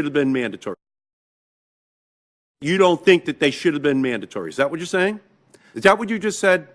should have been mandatory. You don't think that they should have been mandatory. Is that what you're saying? Is that what you just said?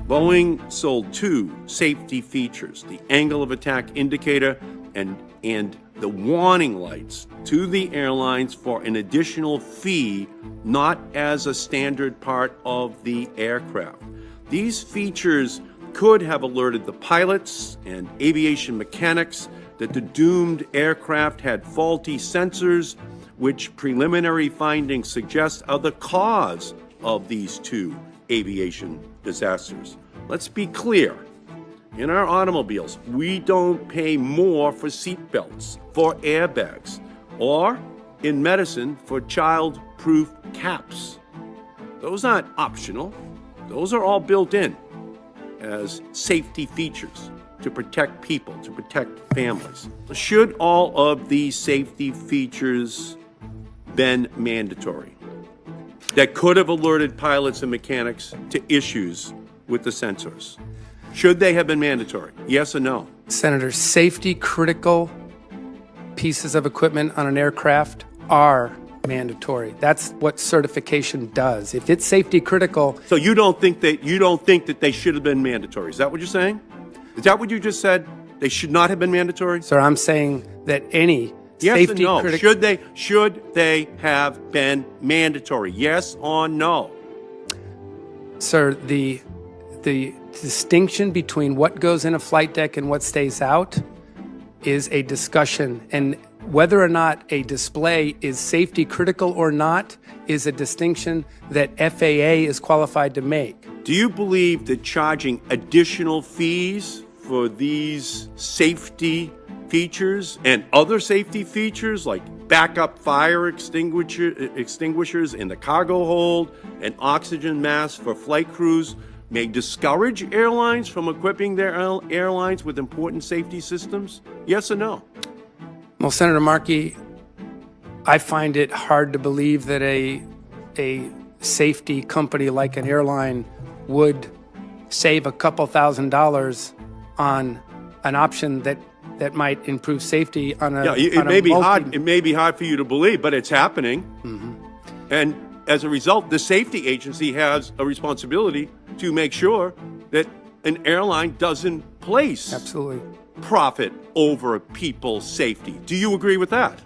Boeing sold two safety features, the angle of attack indicator and the warning lights, to the airlines for an additional fee, not as a standard part of the aircraft. These features could have alerted the pilots and aviation mechanics that the doomed aircraft had faulty sensors, which preliminary findings suggest are the cause of these two aviation disasters. Let's be clear. In our automobiles, we don't pay more for seatbelts, for airbags, or in medicine for child-proof caps. Those aren't optional. Those are all built in as safety features to protect people, to protect families. Should all of these safety features been mandatory that could have alerted pilots and mechanics to issues with the sensors? Should they have been mandatory? Yes or no? Senator, safety critical pieces of equipment on an aircraft are mandatory. That's what certification does. If it's safety critical. So you don't think that they should have been mandatory. Is that what you're saying? Is that what you just said? They should not have been mandatory? Sir, I'm saying that any yes safety or no? critical. Should they have been mandatory? Yes or no? Sir, the distinction between what goes in a flight deck and what stays out is a discussion, and whether or not a display is safety critical or not is a distinction that FAA is qualified to make. Do you believe that charging additional fees for these safety features and other safety features like backup fire extinguishers in the cargo hold and oxygen masks for flight crews may discourage airlines from equipping their airlines with important safety systems? Yes or no? Well, Senator Markey, I find it hard to believe that a safety company like an airline would save a couple $1,000s on an option that might improve safety on a it may be hard for you to believe, but it's happening. Mm-hmm. And as a result, the safety agency has a responsibility to make sure that an airline doesn't place absolutely profit over people's safety. Do you agree with that?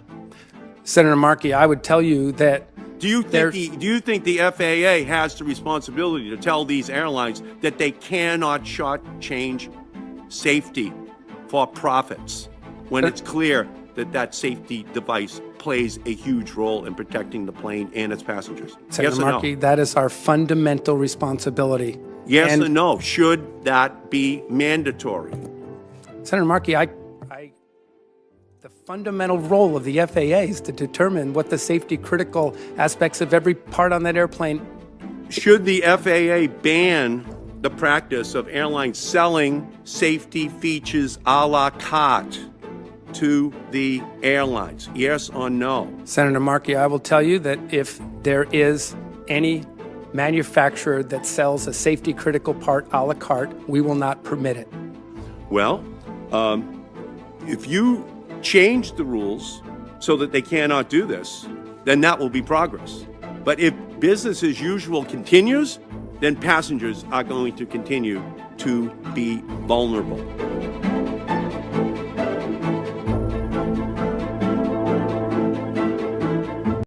Senator Markey, I would tell you that do you think the FAA has the responsibility to tell these airlines that they cannot shortchange safety for profits when it's clear that that safety device plays a huge role in protecting the plane and its passengers? Senator Yes or Markey, no? that is our fundamental responsibility. Yes or no? Should that be mandatory? Senator Markey, the fundamental role of the FAA is to determine what the safety critical aspects of every part on that airplane. Should the FAA ban the practice of airlines selling safety features a la carte to the airlines? Yes or no? Senator Markey, I will tell you that if there is any manufacturer that sells a safety critical part a la carte, we will not permit it. Well, if you change the rules so that they cannot do this, then that will be progress. But if business as usual continues, then passengers are going to continue to be vulnerable.